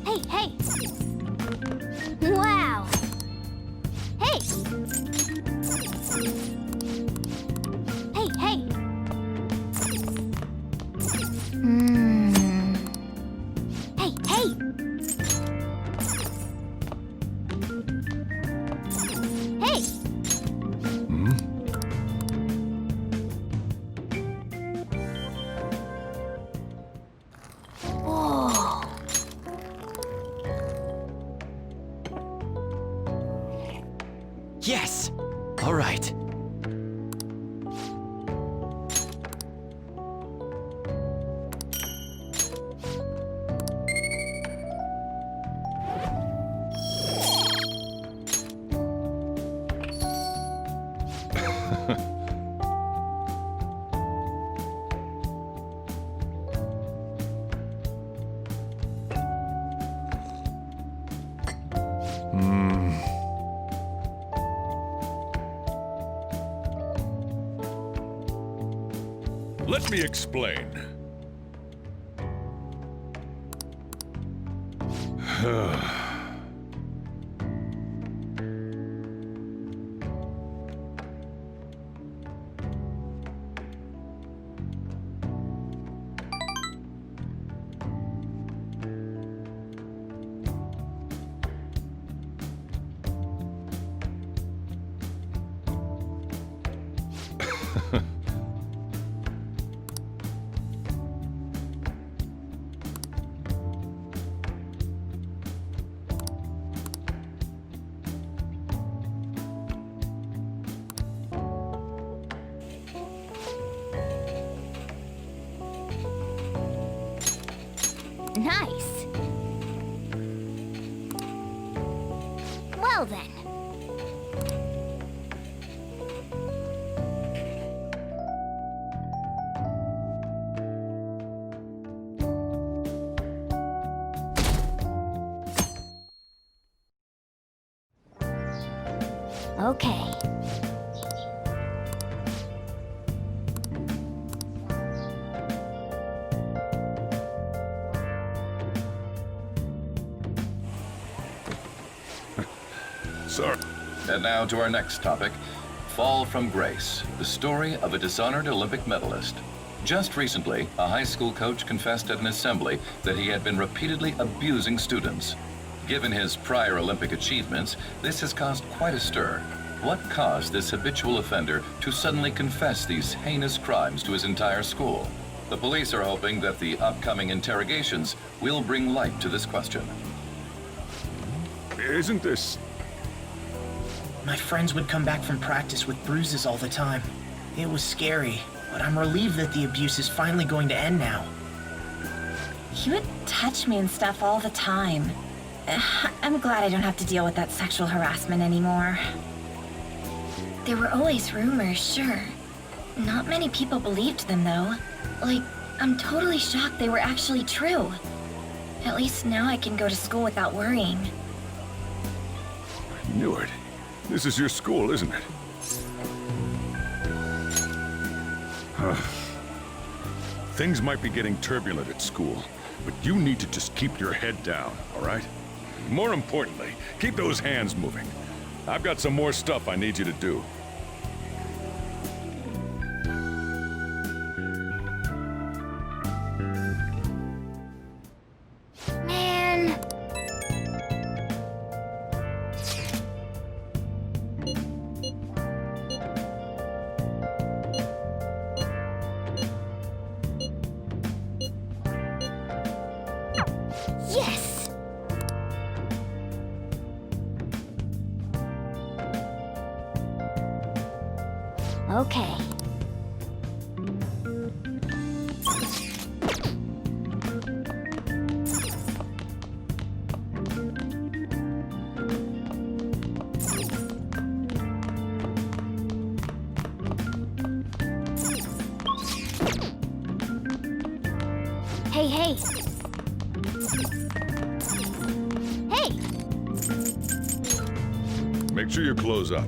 Hey, hey! Wow! Hey! Hey, hey! Hey, hey! Hey! Whoa! Yes! All right. Let me explain. Nice! Well then. Okay. Sorry. And now to our next topic, Fall from Grace, the story of a dishonored Olympic medalist. Just recently, a high school coach confessed at an assembly that he had been repeatedly abusing students. Given his prior Olympic achievements, this has caused quite a stir. What caused this habitual offender to suddenly confess these heinous crimes to his entire school? The police are hoping that the upcoming interrogations will bring light to this question. Isn't this... My friends would come back from practice with bruises all the time. It was scary, but I'm relieved that the abuse is finally going to end now. He would touch me and stuff all the time. I'm glad I don't have to deal with that sexual harassment anymore. There were always rumors, sure. Not many people believed them, though. Like, I'm totally shocked they were actually true. At least now I can go to school without worrying. I knew it. This is your school, isn't it? Things might be getting turbulent at school, but you need to just keep your head down, all right? More importantly, keep those hands moving. I've got some more stuff I need you to do. Man. Yes! Okay. Hey, hey! Hey! Make sure you close up.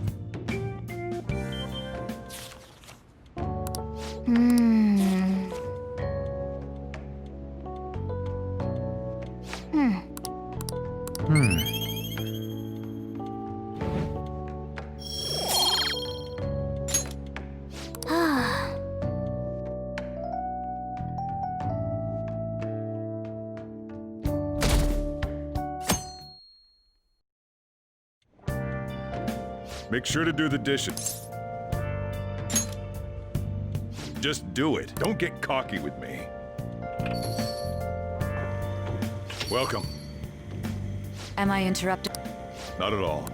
Make sure to do the dishes. Just do it. Don't get cocky with me. Welcome. Am I interrupted? Not at all.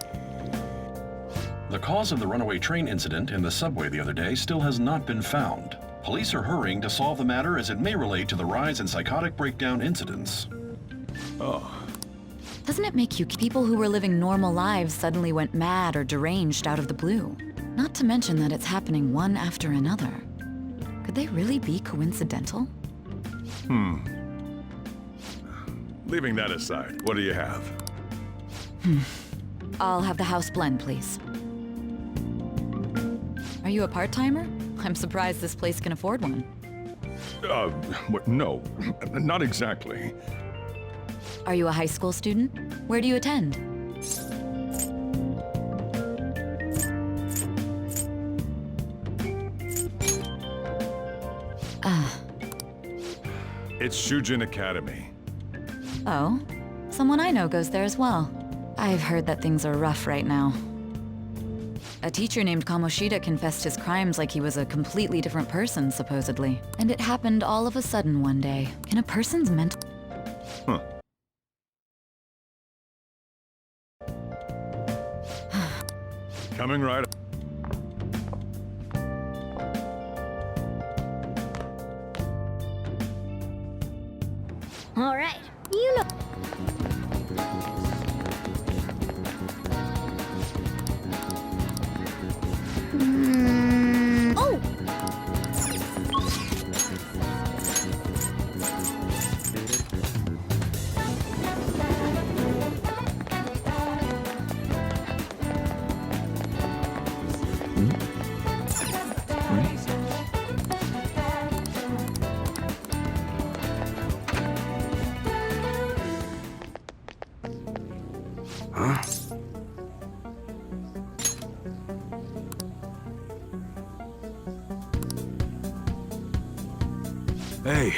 The cause of the runaway train incident in the subway the other day still has not been found. Police are hurrying to solve the matter as it may relate to the rise in psychotic breakdown incidents. Oh. Doesn't it make you people who were living normal lives suddenly went mad or deranged out of the blue? Not to mention that it's happening one after another. Could they really be coincidental? Leaving that aside, what do you have? I'll have the house blend, please. Are you a part-timer? I'm surprised this place can afford one. No, not exactly. Are you a high school student? Where do you attend? It's Shujin Academy. Oh, someone I know goes there as well. I've heard that things are rough right now. A teacher named Kamoshida confessed his crimes like he was a completely different person, supposedly. And it happened all of a sudden one day. In a person's mental... Huh. Coming right up. All right. You know. Oh! Hey.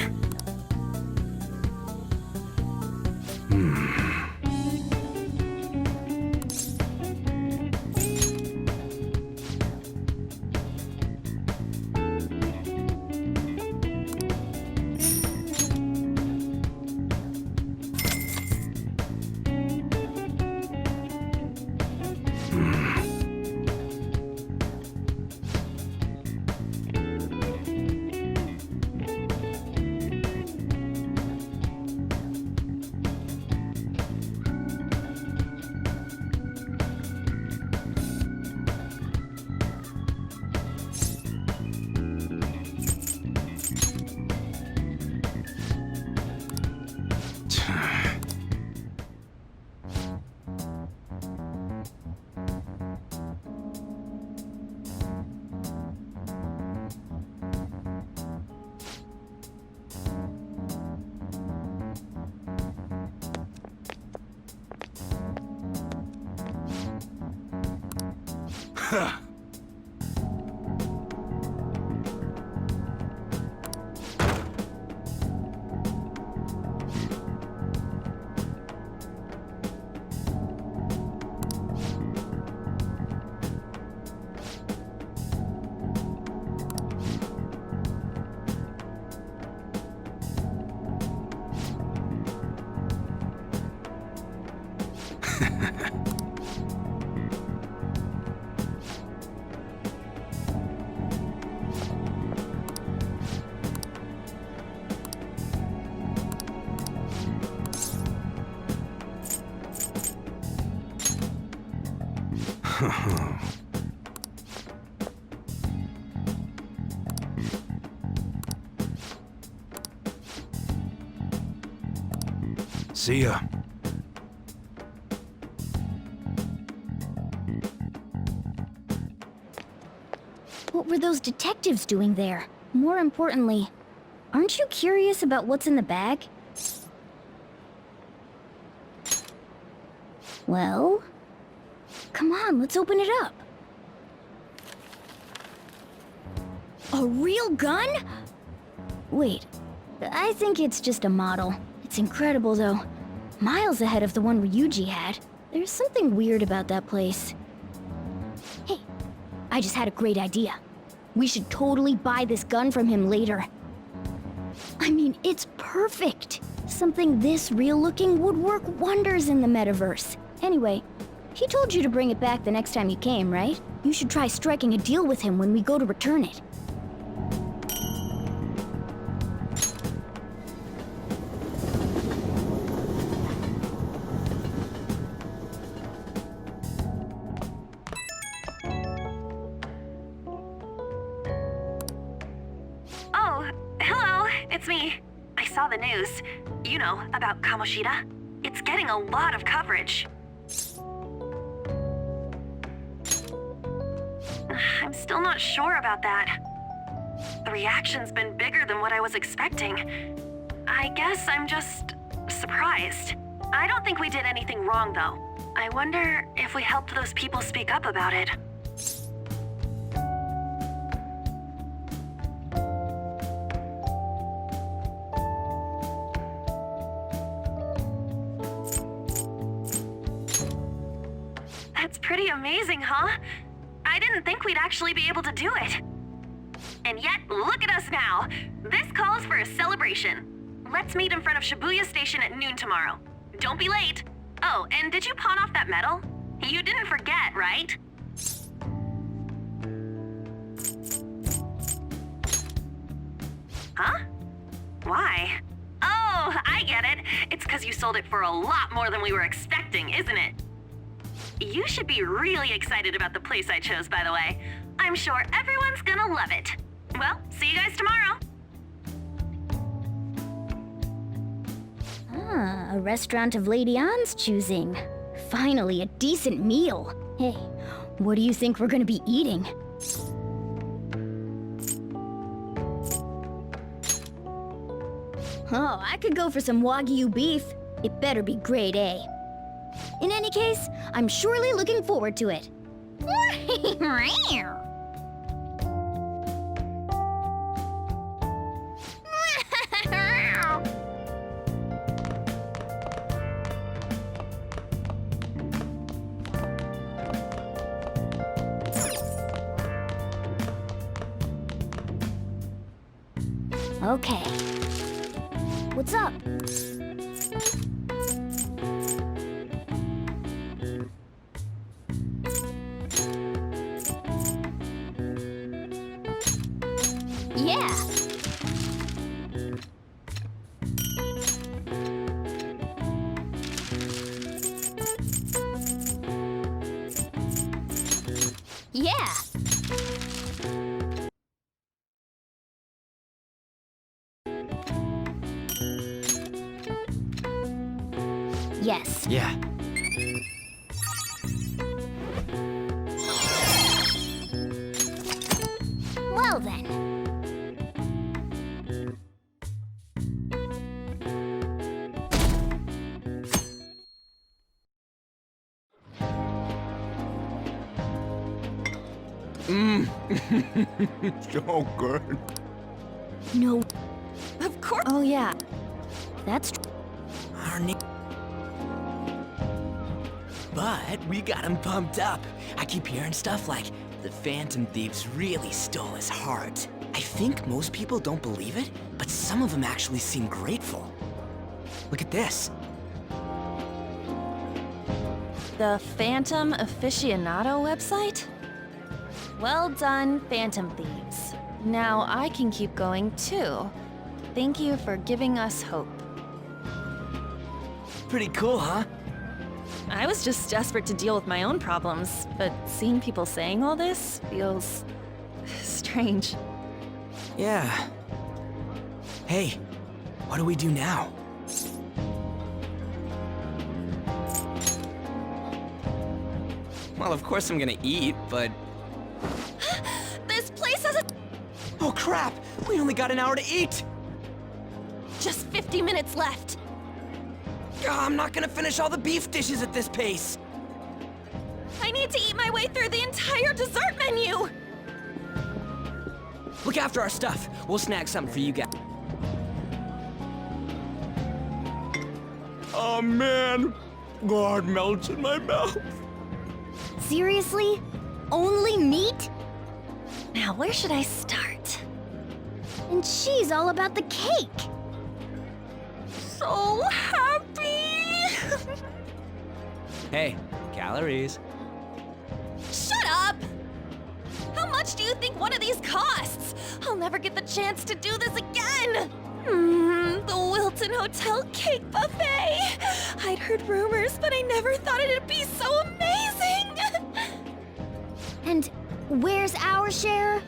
See ya. What were those detectives doing there? More importantly, aren't you curious about what's in the bag? Well, come on, let's open it up. A real gun? Wait, I think it's just a model. It's incredible, though. Miles ahead of the one Ryuji had. There's something weird about that place. I just had a great idea. We should totally buy this gun from him later. I mean, it's perfect. Something this real-looking would work wonders in the metaverse. Anyway, he told you to bring it back the next time you came, right? You should try striking a deal with him when we go to return it. Oh, hello, it's me. I saw the news. You know, about Kamoshida. It's getting a lot of coverage. I'm still not sure about that. The reaction's been bigger than what I was expecting. I guess I'm just surprised. I don't think we did anything wrong, though. I wonder if we helped those people speak up about it. That's pretty amazing, huh? I didn't think we'd actually be able to do it. And yet, look at us now. This calls for a celebration. Let's meet in front of Shibuya Station at noon tomorrow. Don't be late. Oh, and did you pawn off that medal? You didn't forget, right? Huh? Why? Oh, I get it. It's because you sold it for a lot more than we were expecting, isn't it? You should be really excited about the place I chose, by the way. I'm sure everyone's gonna love it. Well, see you guys tomorrow. Ah, a restaurant of Lady Ann's choosing. Finally, a decent meal. Hey, what do you think we're gonna be eating? Oh, I could go for some Wagyu beef. It better be grade A. In any case, I'm surely looking forward to it. Okay. What's up? Yeah. Yeah. Yes. Yeah. Well then. So good. No. Of course. Oh yeah. That's Our name. But we got him pumped up. I keep hearing stuff like the Phantom Thieves really stole his heart. I think most people don't believe it, but some of them actually seem grateful. Look at this. The Phantom Aficionado website? Well done, Phantom Thieves. Now I can keep going too. Thank you for giving us hope. Pretty cool, huh? I was just desperate to deal with my own problems, but seeing people saying all this feels strange. Yeah. Hey, what do we do now? Well, of course I'm gonna eat, but... This place has a... Oh crap! We only got an hour to eat! just 50 minutes left. I'm not gonna finish all the beef dishes at this pace! I need to eat my way through the entire dessert menu! Look after our stuff. We'll snag something for you guys. Oh man, God melts in my mouth. seriously? Only meat? Now, where should I start? And she's all about the cake. So happy! Hey, calories. Shut up! How much do you think one of these costs? I'll never get the chance to do this again! The Wilton Hotel Cake Buffet! I'd heard rumors, but I never thought it'd be so amazing! And where's our share?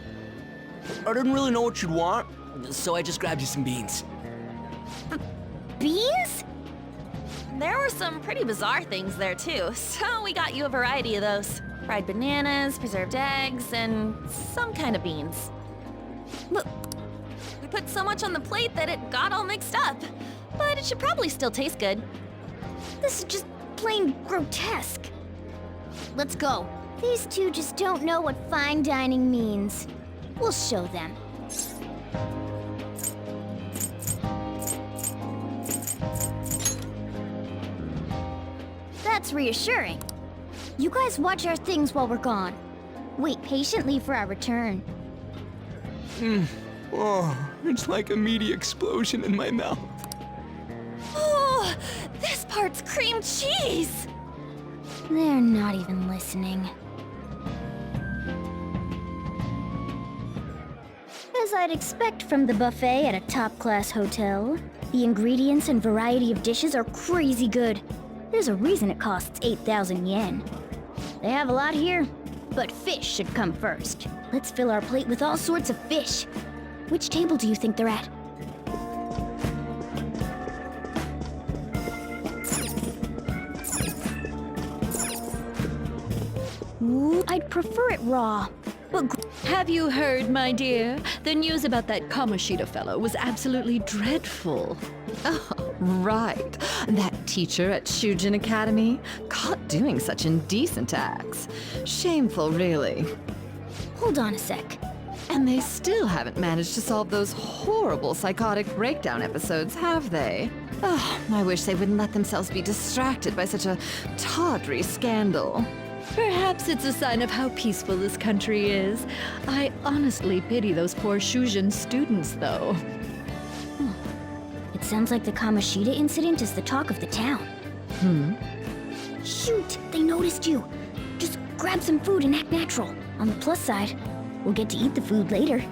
I didn't really know what you'd want, so I just grabbed you some beans. Beans? There were some pretty bizarre things there too, so we got you a variety of those. Fried bananas, preserved eggs, and some kind of beans. Look, we put so much on the plate that it got all mixed up, but it should probably still taste good. This is just plain grotesque. Let's go. These two just don't know what fine dining means. We'll show them. That's reassuring. You guys watch our things while we're gone. Wait patiently for our return. Oh, it's like a meaty explosion in my mouth. Oh, this part's cream cheese! They're not even listening. As I'd expect from the buffet at a top-class hotel, the ingredients and variety of dishes are crazy good. There's a reason it costs 8,000 yen. They have a lot here, but fish should come first. Let's fill our plate with all sorts of fish. Which table do you think they're at? Ooh, I'd prefer it raw. But Have you heard, my dear? The news about that Kamoshida fellow was absolutely dreadful. Oh, right. That teacher at Shujin Academy, caught doing such indecent acts. Shameful, really. hold on a sec. And they still haven't managed to solve those horrible psychotic breakdown episodes, have they? Oh, I wish they wouldn't let themselves be distracted by such a tawdry scandal. Perhaps it's a sign of how peaceful this country is. I honestly pity those poor Shujin students, though. It sounds like the Kamoshida incident is the talk of the town. Shoot, they noticed you. Just grab some food and act natural. On the plus side, we'll get to eat the food later.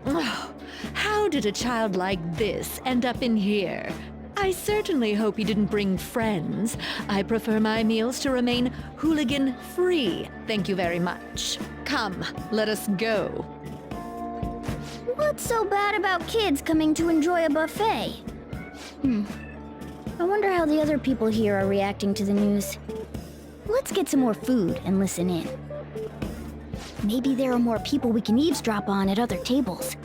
Oh, how did a child like this end up in here? I certainly hope he didn't bring friends. I prefer my meals to remain hooligan-free. Thank you very much. Come, let us go. What's so bad about kids coming to enjoy a buffet? I wonder how the other people here are reacting to the news. Let's get some more food and listen in. Maybe there are more people we can eavesdrop on at other tables.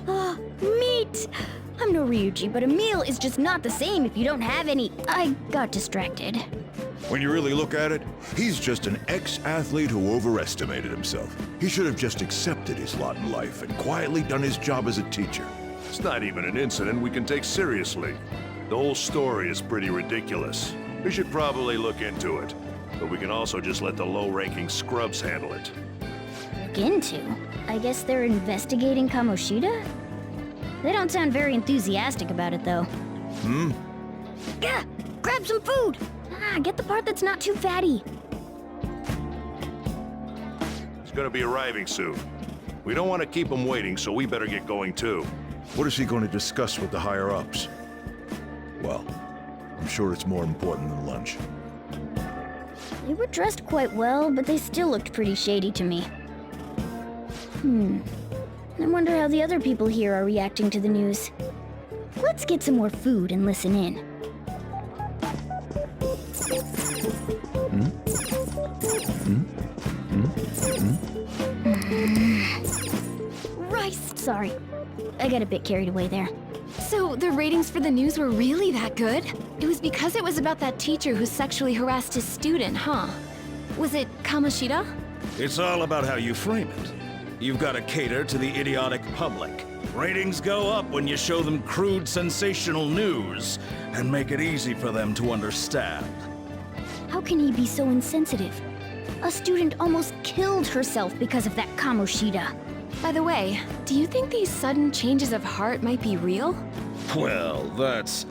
Ah, meat! I'm no Ryuji, but a meal is just not the same if you don't have any. I got distracted. When you really look at it, he's just an ex-athlete who overestimated himself. He should have just accepted his lot in life and quietly done his job as a teacher. It's not even an incident we can take seriously. The whole story is pretty ridiculous. We should probably look into it. But we can also just let the low-ranking scrubs handle it. Look into? I guess they're investigating Kamoshida? They don't sound very enthusiastic about it, though. Yeah, grab some food! Get the part that's not too fatty. He's gonna be arriving soon. We don't want to keep him waiting, so we better get going too. What is he going to discuss with the higher-ups? Well, I'm sure it's more important than lunch. They were dressed quite well, but they still looked pretty shady to me. I wonder how the other people here are reacting to the news. Let's get some more food and listen in. Rice! Sorry, I got a bit carried away there. So the ratings for the news were really that good? It was because it was about that teacher who sexually harassed his student, huh? Was it Kamoshida? It's all about how you frame it. You've got to cater to the idiotic public. Ratings go up when you show them crude, sensational news and make it easy for them to understand. How can he be so insensitive? A student almost killed herself because of that Kamoshida. By the way, do you think these sudden changes of heart might be real? Well, that's...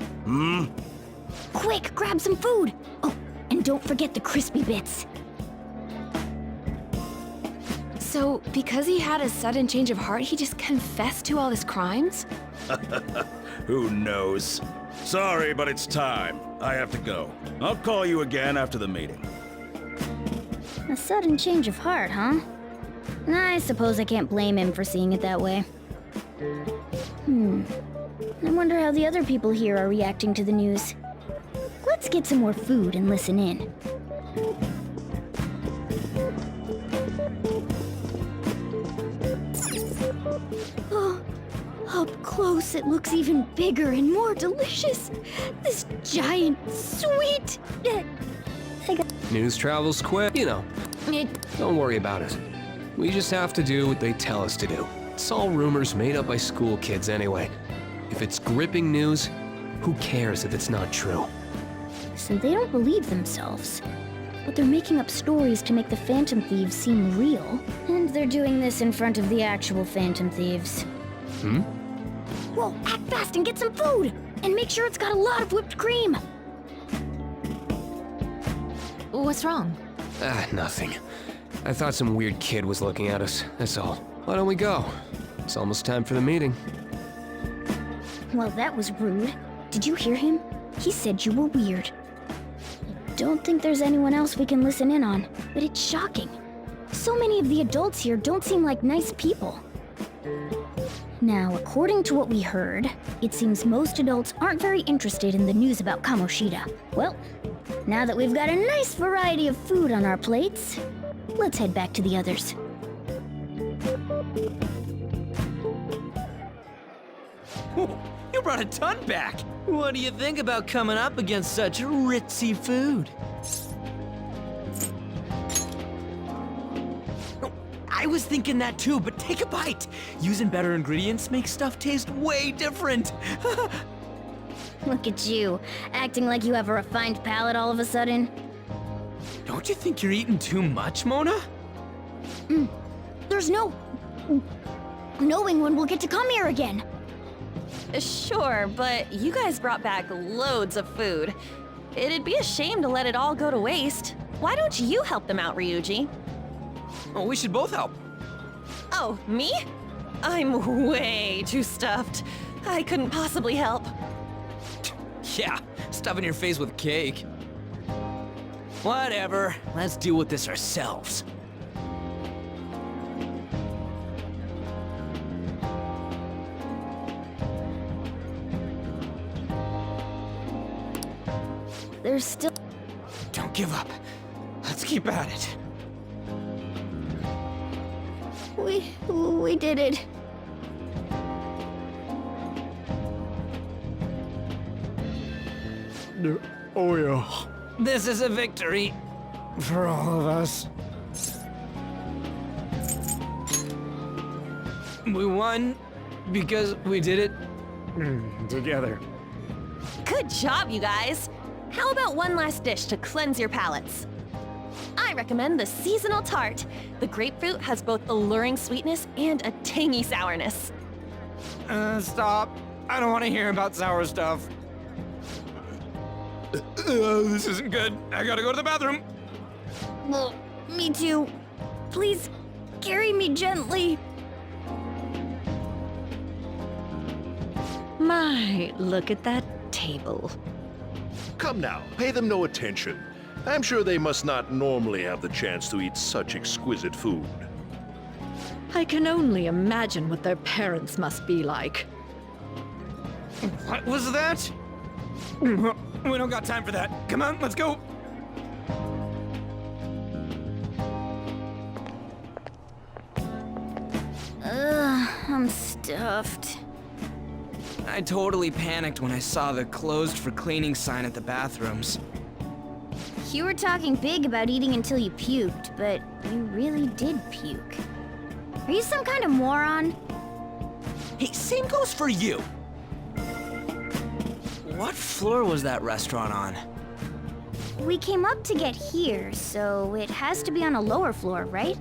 Quick, grab some food! Oh, and don't forget the crispy bits. So, because he had a sudden change of heart, he just confessed to all his crimes? Who knows? Sorry, but it's time. I have to go. I'll call you again after the meeting. A sudden change of heart, huh? I suppose I can't blame him for seeing it that way. I wonder how the other people here are reacting to the news. Let's get some more food and listen in. Oh, up close it looks even bigger and more delicious. This giant, sweet... News travels quick, you know. Don't worry about it. We just have to do what they tell us to do. It's all rumors made up by school kids anyway. If it's gripping news, who cares if it's not true? So they don't believe themselves. But they're making up stories to make the Phantom Thieves seem real. And they're doing this in front of the actual Phantom Thieves. Whoa, act fast and get some food! And make sure it's got a lot of whipped cream! What's wrong? Nothing. I thought some weird kid was looking at us, that's all. Why don't we go? It's almost time for the meeting. Well, that was rude. Did you hear him? He said you were weird. I don't think there's anyone else we can listen in on, but it's shocking. So many of the adults here don't seem like nice people. Now, according to what we heard, it seems most adults aren't very interested in the news about Kamoshida. Well, now that we've got a nice variety of food on our plates, let's head back to the others. You brought a ton back! What do you think about coming up against such ritzy food? I was thinking that too, but take a bite! Using better ingredients makes stuff taste way different! Look at you, acting like you have a refined palate all of a sudden. Don't you think you're eating too much, Mona? There's no... knowing when we'll get to come here again. Sure, but you guys brought back loads of food. It'd be a shame to let it all go to waste. Why don't you help them out, Ryuji? Oh, we should both help. Oh, me? I'm way too stuffed. I couldn't possibly help. Yeah, stuffing your face with cake. Whatever, let's deal with this ourselves. There's still... Don't give up. Let's keep at it. We did it. Oh yeah. This is a victory for all of us. We won because we did it together. Good job, you guys. How about one last dish to cleanse your palates? I recommend the seasonal tart. The grapefruit has both alluring sweetness and a tangy sourness. Stop. I don't want to hear about sour stuff. This isn't good. I gotta go to the bathroom. Well, me too. Please, carry me gently. My, look at that table. Come now, pay them no attention. I'm sure they must not normally have the chance to eat such exquisite food. I can only imagine what their parents must be like. What was that? We don't got time for that. Come on, let's go. I'm stuffed. I totally panicked when I saw the closed for cleaning sign at the bathrooms. You were talking big about eating until you puked, but you really did puke. Are you some kind of moron? Hey, same goes for you. What floor was that restaurant on? We came up to get here, so it has to be on a lower floor, right?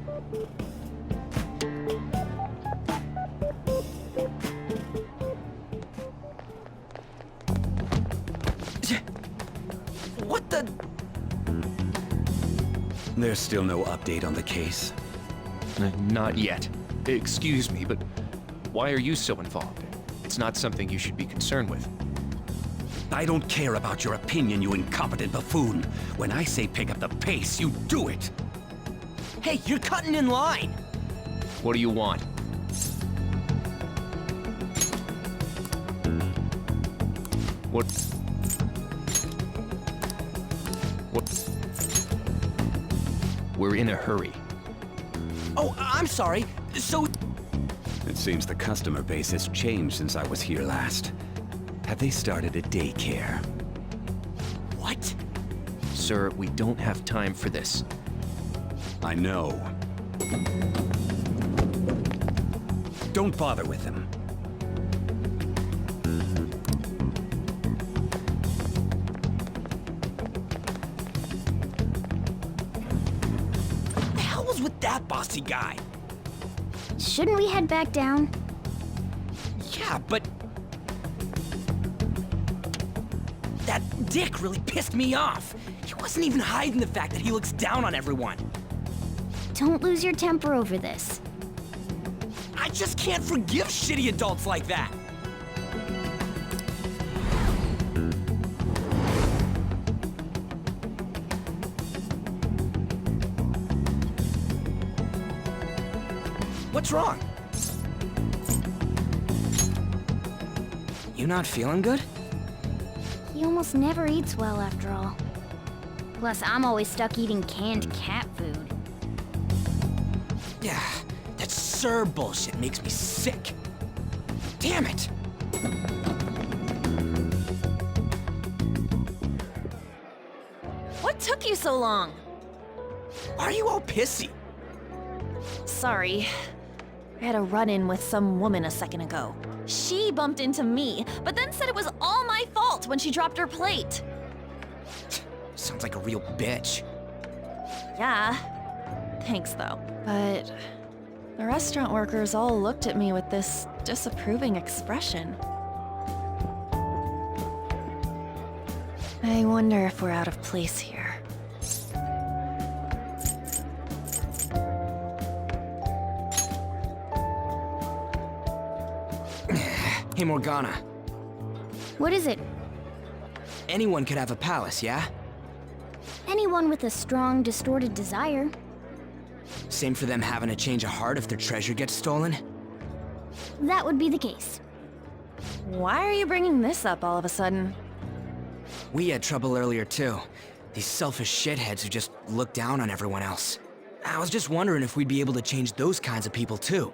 What the? There's still no update on the case. Not yet. Excuse me, but why are you so involved? It's not something you should be concerned with. I don't care about your opinion, you incompetent buffoon. When I say pick up the pace, you do it. Hey, you're cutting in line. What do you want? What? We're in a hurry. Oh, I'm sorry. So... It seems the customer base has changed since I was here last. Have they started a daycare? What? Sir, we don't have time for this. I know. Don't bother with him. What the hell was with that bossy guy? Shouldn't we head back down? Yeah, but... That dick really pissed me off. He wasn't even hiding the fact that he looks down on everyone. Don't lose your temper over this. I just can't forgive shitty adults like that. What's wrong? You not feeling good? He almost never eats well after all. Plus, I'm always stuck eating canned cat food. Yeah, that Sir bullshit makes me sick. Damn it! What took you so long? Why are you all pissy? Sorry. I had a run-in with some woman a second ago. She bumped into me, but then said it was all my fault when she dropped her plate. Sounds like a real bitch. Yeah. Thanks, though. But the restaurant workers all looked at me with this disapproving expression. I wonder if we're out of place here. Hey, Morgana. What is it? Anyone could have a palace, yeah? Anyone with a strong, distorted desire. Same for them having a change of heart if their treasure gets stolen? That would be the case. Why are you bringing this up all of a sudden? We had trouble earlier, too. These selfish shitheads who just look down on everyone else. I was just wondering if we'd be able to change those kinds of people, too.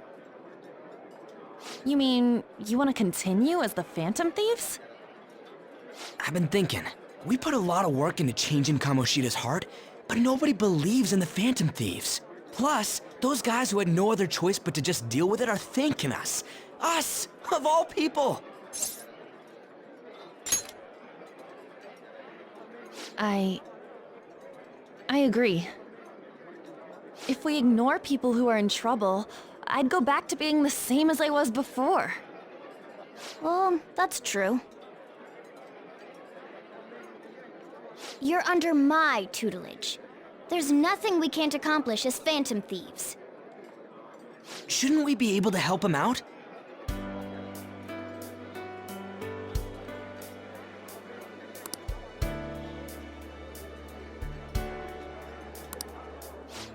You mean, you want to continue as the Phantom Thieves? I've been thinking. We put a lot of work into changing Kamoshida's heart, but nobody believes in the Phantom Thieves. Plus, those guys who had no other choice but to just deal with it are thanking us. Us, of all people! I agree. If we ignore people who are in trouble, I'd go back to being the same as I was before. Well, that's true. You're under my tutelage. There's nothing we can't accomplish as Phantom Thieves. Shouldn't we be able to help him out?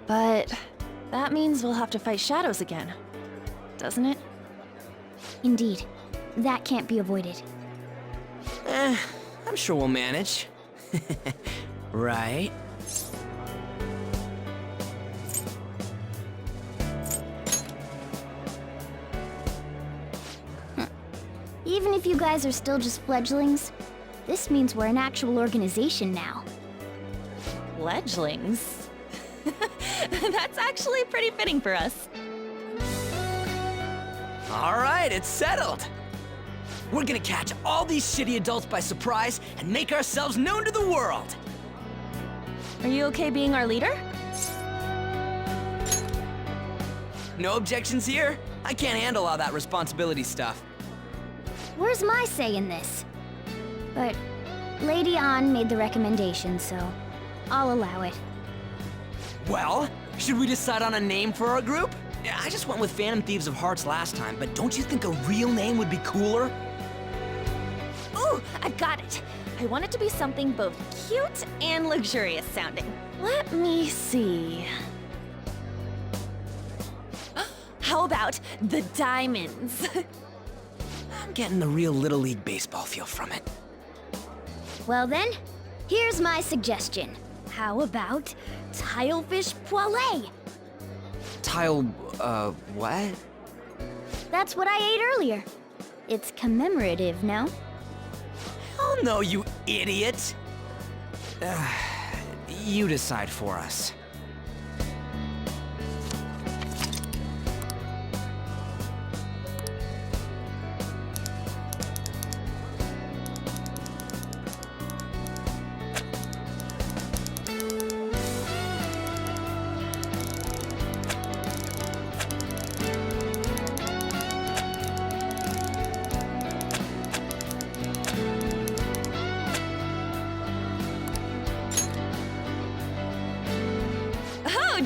But that means we'll have to fight shadows again, doesn't it? Indeed. That can't be avoided. I'm sure we'll manage. Right? Even if you guys are still just fledglings, this means we're an actual organization now. Fledglings? That's actually pretty fitting for us. All right, it's settled. We're gonna catch all these shitty adults by surprise and make ourselves known to the world. Are you okay being our leader? No objections here? I can't handle all that responsibility stuff. Where's my say in this? But Lady An made the recommendation, so I'll allow it. Well, should we decide on a name for our group? Yeah, I just went with Phantom Thieves of Hearts last time, but don't you think a real name would be cooler? Ooh, I've got it. I want it to be something both cute and luxurious sounding. Let me see. How about the Diamonds? I'm getting the real Little League Baseball feel from it. Well then, here's my suggestion. How about Tilefish Poêlée? What? That's what I ate earlier. It's commemorative, no? Oh no, you idiot! You decide for us.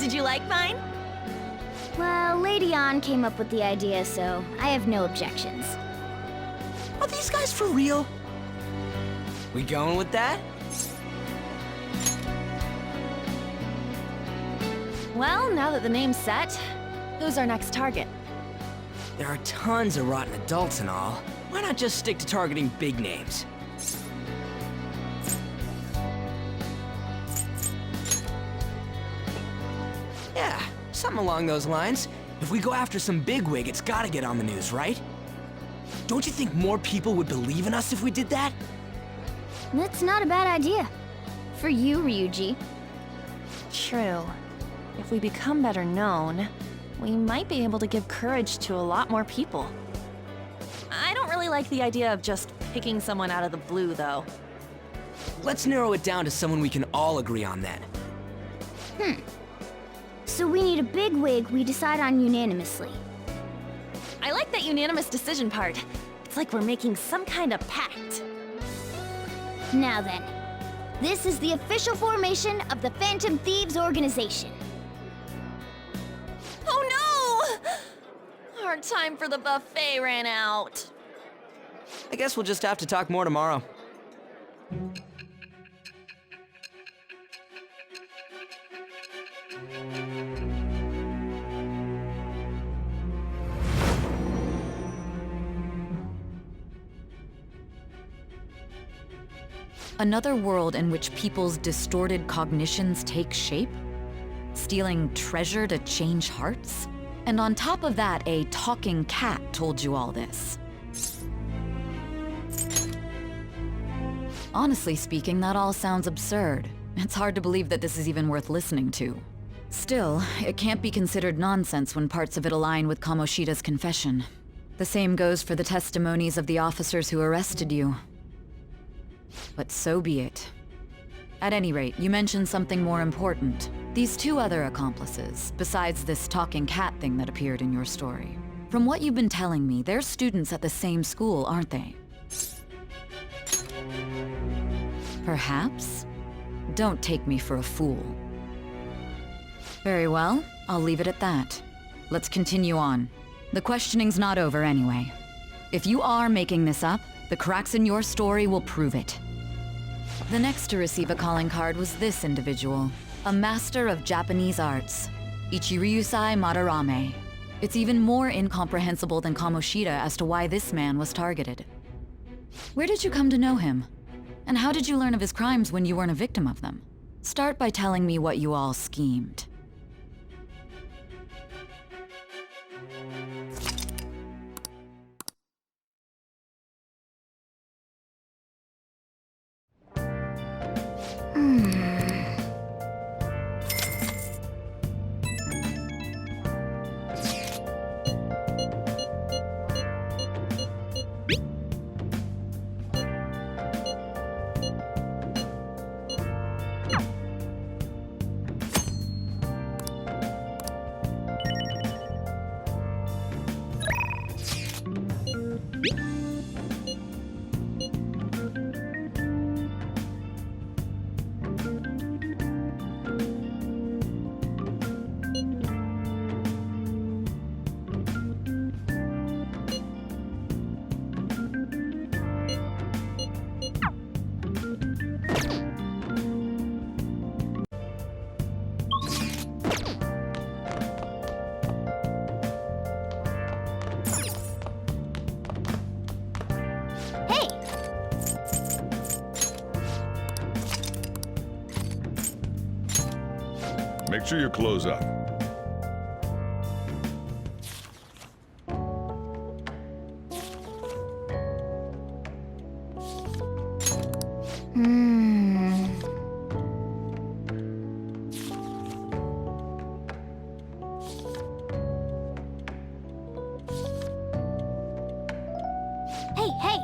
Did you like mine? Well, Lady An came up with the idea, so I have no objections. Are these guys for real? We going with that? Well, now that the name's set, who's our next target? There are tons of rotten adults and all. Why not just stick to targeting big names? Yeah, something along those lines. If we go after some bigwig, it's gotta get on the news, right? Don't you think more people would believe in us if we did that? That's not a bad idea. For you, Ryuji. True. If we become better known, we might be able to give courage to a lot more people. I don't really like the idea of just picking someone out of the blue, though. Let's narrow it down to someone we can all agree on then. So we need a bigwig we decide on unanimously. I like that unanimous decision part. It's like we're making some kind of pact. Now then, this is the official formation of the Phantom Thieves organization. Oh no! Our time for the buffet ran out. I guess we'll just have to talk more tomorrow. Another world in which people's distorted cognitions take shape? Stealing treasure to change hearts? And on top of that, a talking cat told you all this. Honestly speaking, that all sounds absurd. It's hard to believe that this is even worth listening to. Still, it can't be considered nonsense when parts of it align with Kamoshida's confession. The same goes for the testimonies of the officers who arrested you. But so be it. At any rate, you mentioned something more important. These two other accomplices, besides this talking cat thing that appeared in your story. From what you've been telling me, they're students at the same school, aren't they? Perhaps? Don't take me for a fool. Very well, I'll leave it at that. Let's continue on. The questioning's not over anyway. If you are making this up, the cracks in your story will prove it. The next to receive a calling card was this individual, a master of Japanese arts, Ichiryusai Madarame. It's even more incomprehensible than Kamoshida as to why this man was targeted. Where did you come to know him? And how did you learn of his crimes when you weren't a victim of them? Start by telling me what you all schemed. Make sure you close up. Hey, hey!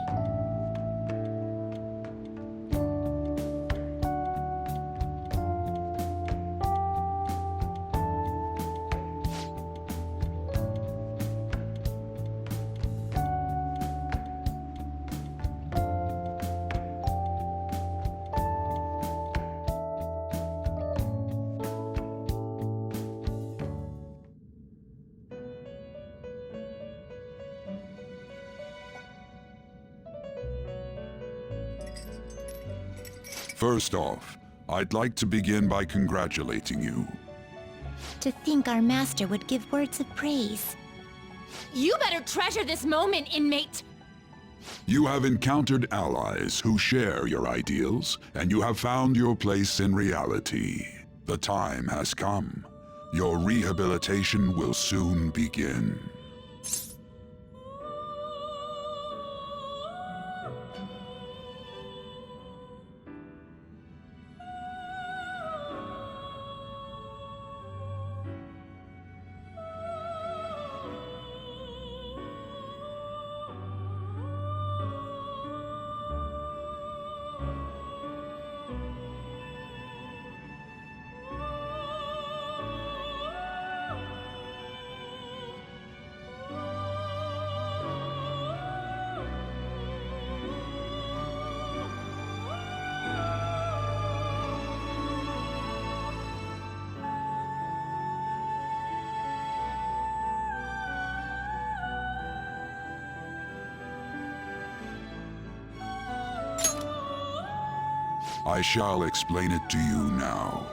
First off, I'd like to begin by congratulating you. To think our master would give words of praise. You better treasure this moment, inmate! You have encountered allies who share your ideals, and you have found your place in reality. The time has come. Your rehabilitation will soon begin. I shall explain it to you now.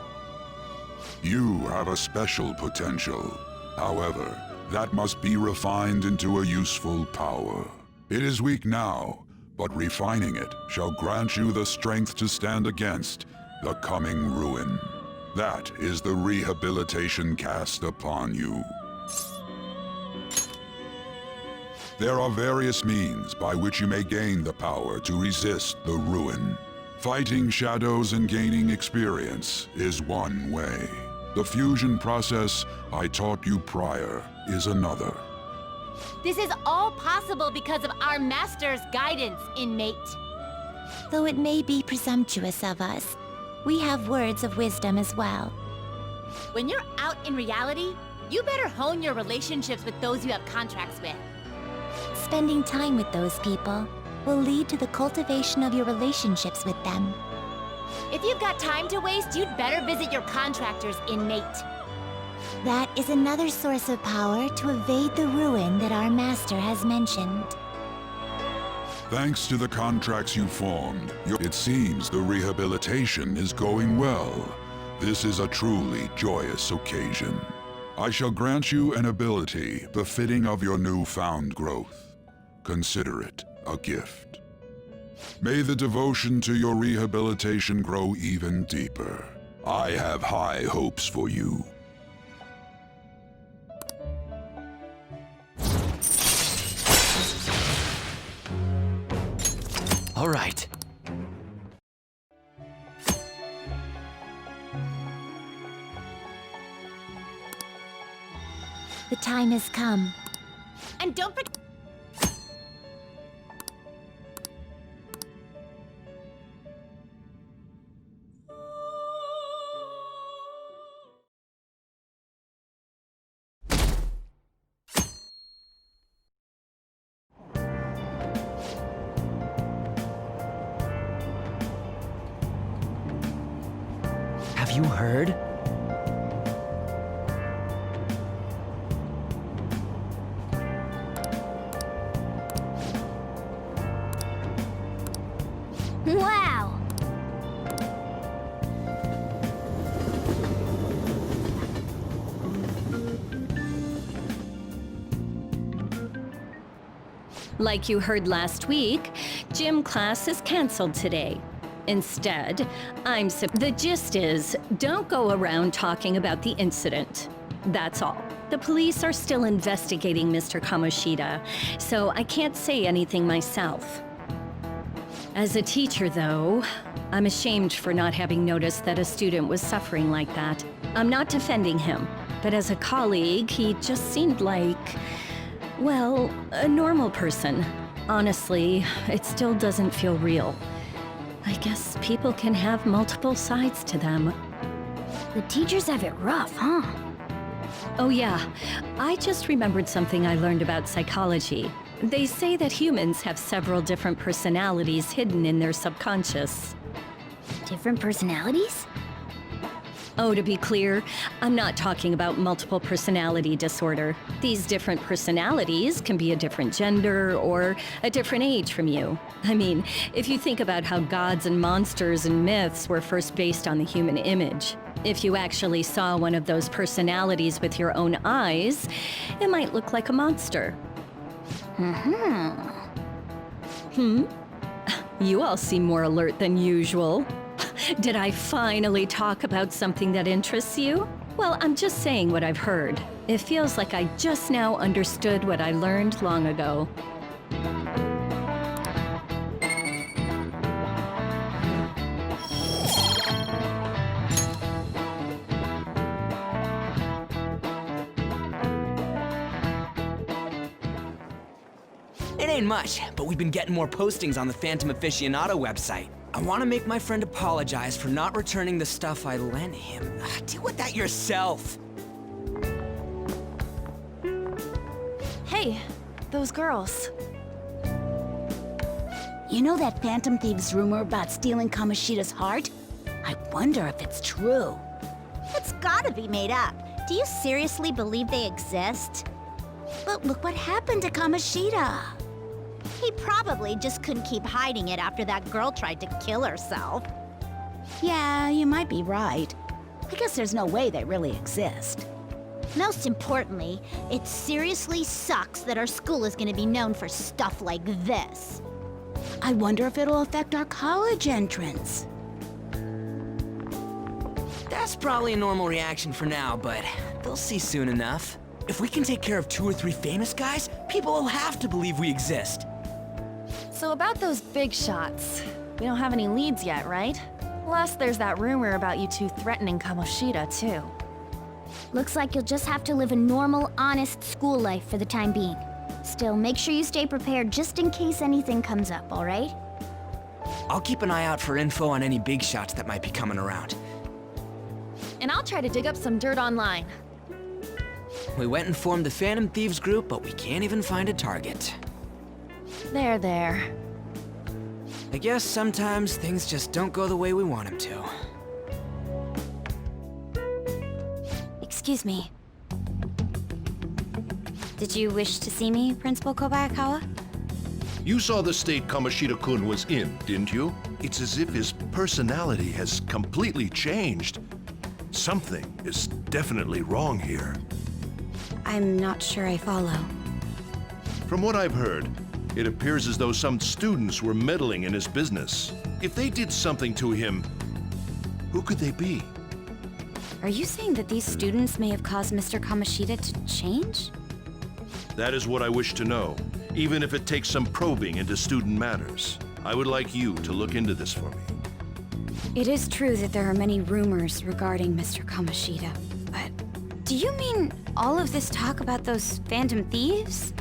You have a special potential. However, that must be refined into a useful power. It is weak now, but refining it shall grant you the strength to stand against the coming ruin. That is the rehabilitation cast upon you. There are various means by which you may gain the power to resist the ruin. Fighting shadows and gaining experience is one way. The fusion process I taught you prior is another. This is all possible because of our master's guidance, inmate. Though it may be presumptuous of us, we have words of wisdom as well. When you're out in reality, you better hone your relationships with those you have contracts with. Spending time with those people will lead to the cultivation of your relationships with them. If you've got time to waste, you'd better visit your contractors, inmate. That is another source of power to evade the ruin that our master has mentioned. Thanks to the contracts you formed, it seems the rehabilitation is going well. This is a truly joyous occasion. I shall grant you an ability befitting of your newfound growth. Consider it a gift. May the devotion to your rehabilitation grow even deeper. I have high hopes for you. All right. The time has come. And don't forget... Have you heard? Wow! Like you heard last week, gym class is canceled today. Instead, the gist is, don't go around talking about the incident. That's all. The police are still investigating Mr. Kamoshida, so I can't say anything myself. As a teacher, though, I'm ashamed for not having noticed that a student was suffering like that. I'm not defending him, but as a colleague, he just seemed like, well, a normal person. Honestly, it still doesn't feel real. I guess people can have multiple sides to them. The teachers have it rough, huh? Oh yeah, I just remembered something I learned about psychology. They say that humans have several different personalities hidden in their subconscious. Different personalities? Oh, to be clear, I'm not talking about multiple personality disorder. These different personalities can be a different gender or a different age from you. I mean, if you think about how gods and monsters and myths were first based on the human image, if you actually saw one of those personalities with your own eyes, it might look like a monster. You all seem more alert than usual. Did I finally talk about something that interests you? Well, I'm just saying what I've heard. It feels like I just now understood what I learned long ago. It ain't much, but we've been getting more postings on the Phantom Aficionado website. I want to make my friend apologize for not returning the stuff I lent him. Deal with that yourself. Hey, those girls. You know that Phantom Thieves rumor about stealing Kamoshida's heart? I wonder if it's true. It's gotta be made up. Do you seriously believe they exist? But look what happened to Kamoshida. He probably just couldn't keep hiding it after that girl tried to kill herself. Yeah, you might be right. I guess there's no way they really exist. Most importantly, it seriously sucks that our school is gonna be known for stuff like this. I wonder if it'll affect our college entrance. That's probably a normal reaction for now, but they'll see soon enough. If we can take care of 2 or 3 famous guys, people will have to believe we exist. So about those big shots, we don't have any leads yet, right? Plus, there's that rumor about you two threatening Kamoshida, too. Looks like you'll just have to live a normal, honest school life for the time being. Still, make sure you stay prepared just in case anything comes up, all right? I'll keep an eye out for info on any big shots that might be coming around. And I'll try to dig up some dirt online. We went and formed the Phantom Thieves group, but we can't even find a target. There. I guess sometimes things just don't go the way we want them to. Excuse me. Did you wish to see me, Principal Kobayakawa? You saw the state Kamoshida-kun was in, didn't you? It's as if his personality has completely changed. Something is definitely wrong here. I'm not sure I follow. From what I've heard, it appears as though some students were meddling in his business. If they did something to him, who could they be? Are you saying that these students may have caused Mr. Kamoshida to change? That is what I wish to know, even if it takes some probing into student matters. I would like you to look into this for me. It is true that there are many rumors regarding Mr. Kamoshida, but do you mean all of this talk about those Phantom Thieves?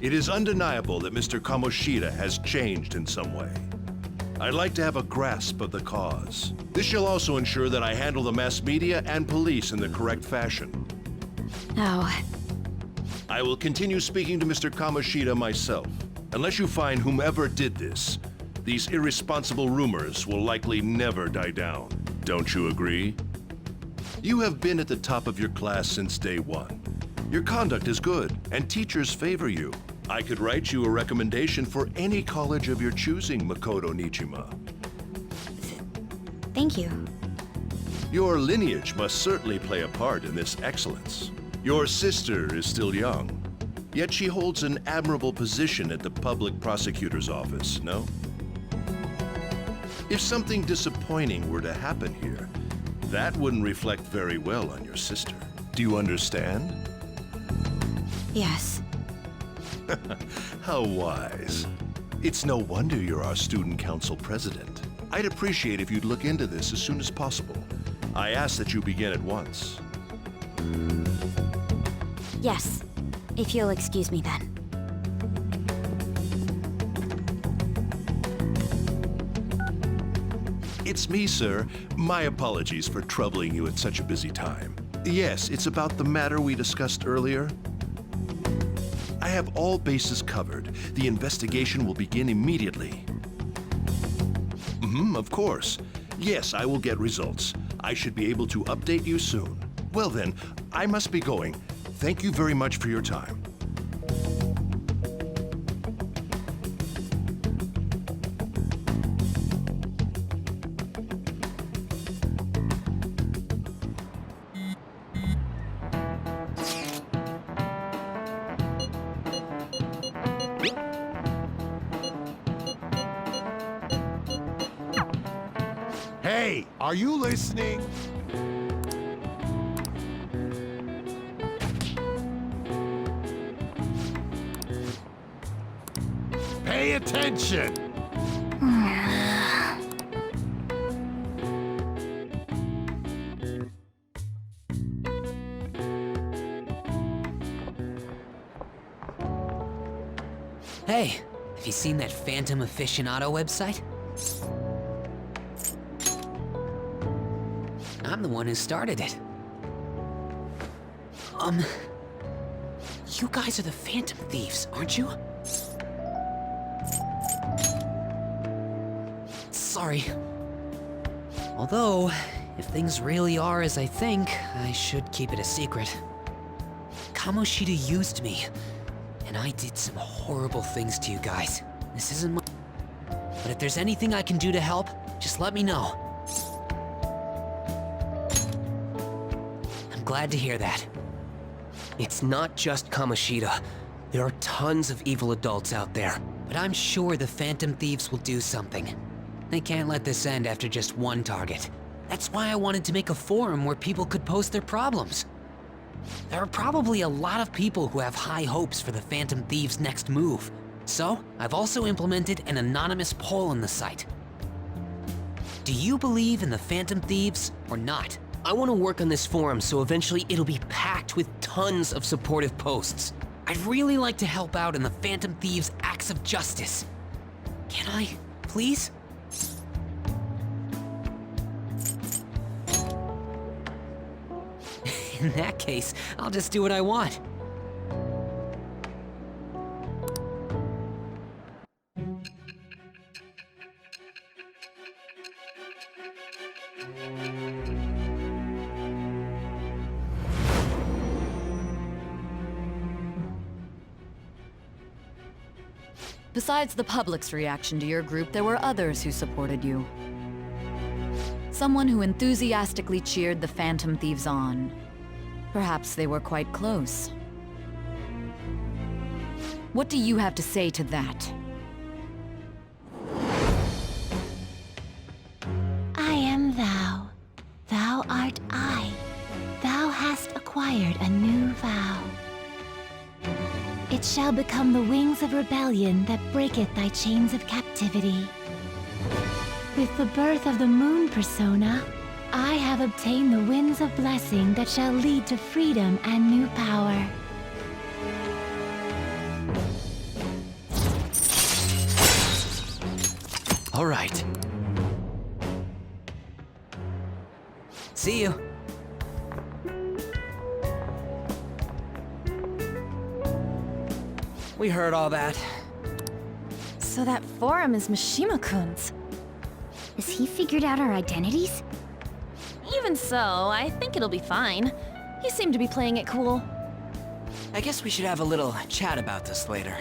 It is undeniable that Mr. Kamoshida has changed in some way. I'd like to have a grasp of the cause. This shall also ensure that I handle the mass media and police in the correct fashion. Oh. I will continue speaking to Mr. Kamoshida myself. Unless you find whomever did this, these irresponsible rumors will likely never die down. Don't you agree? You have been at the top of your class since day one. Your conduct is good, and teachers favor you. I could write you a recommendation for any college of your choosing, Makoto Nijima. Thank you. Your lineage must certainly play a part in this excellence. Your sister is still young, yet she holds an admirable position at the public prosecutor's office, no? If something disappointing were to happen here, that wouldn't reflect very well on your sister. Do you understand? Yes. How wise. It's no wonder you're our student council president. I'd appreciate if you'd look into this as soon as possible. I ask that you begin at once. Yes, if you'll excuse me then. It's me, sir. My apologies for troubling you at such a busy time. Yes, it's about the matter we discussed earlier. I have all bases covered. The investigation will begin immediately. Of course. Yes, I will get results. I should be able to update you soon. Well then, I must be going. Thank you very much for your time. Hey, are you listening? Pay attention! Hey, have you seen that Phantom Aficionado website? I'm the one who started it. You guys are the Phantom Thieves, aren't you? Sorry. Although, if things really are as I think, I should keep it a secret. Kamoshida used me, and I did some horrible things to you guys. This isn't my... But if there's anything I can do to help, just let me know. I'm glad to hear that. It's not just Kamoshida. There are tons of evil adults out there. But I'm sure the Phantom Thieves will do something. They can't let this end after just one target. That's why I wanted to make a forum where people could post their problems. There are probably a lot of people who have high hopes for the Phantom Thieves' next move. So, I've also implemented an anonymous poll on the site. Do you believe in the Phantom Thieves or not? I want to work on this forum so eventually it'll be packed with tons of supportive posts. I'd really like to help out in the Phantom Thieves' acts of justice. Can I, please? In that case, I'll just do what I want. Besides the public's reaction to your group, there were others who supported you. Someone who enthusiastically cheered the Phantom Thieves on. Perhaps they were quite close. What do you have to say to that? I am thou. Thou art I. Thou hast acquired a new vow. It shall become the wings of rebellion that breaketh thy chains of captivity. With the birth of the moon persona, I have obtained the winds of blessing that shall lead to freedom and new power. All right. See you. We heard all that. So that forum is Mishima-kun's. Has he figured out our identities? Even so, I think it'll be fine. He seemed to be playing it cool. I guess we should have a little chat about this later.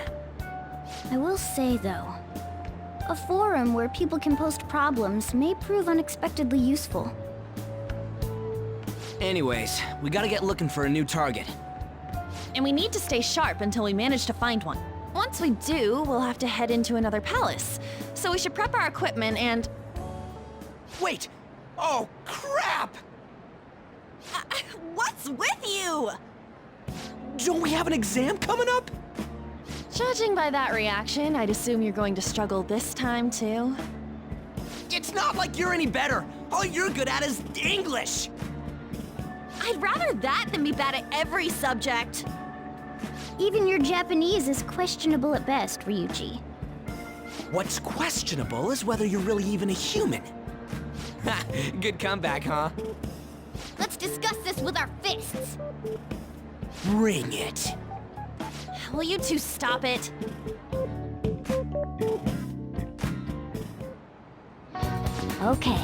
I will say, though, a forum where people can post problems may prove unexpectedly useful. Anyways, we gotta get looking for a new target. And we need to stay sharp until we manage to find one. Once we do, we'll have to head into another palace. So we should prep our equipment and... Wait! Oh, crap! What's with you? Don't we have an exam coming up? Judging by that reaction, I'd assume you're going to struggle this time, too. It's not like you're any better. All you're good at is English. I'd rather that than be bad at every subject. Even your Japanese is questionable at best, Ryuji. What's questionable is whether you're really even a human. Ha! Good comeback, huh? Let's discuss this with our fists. Bring it. Will you two stop it? Okay.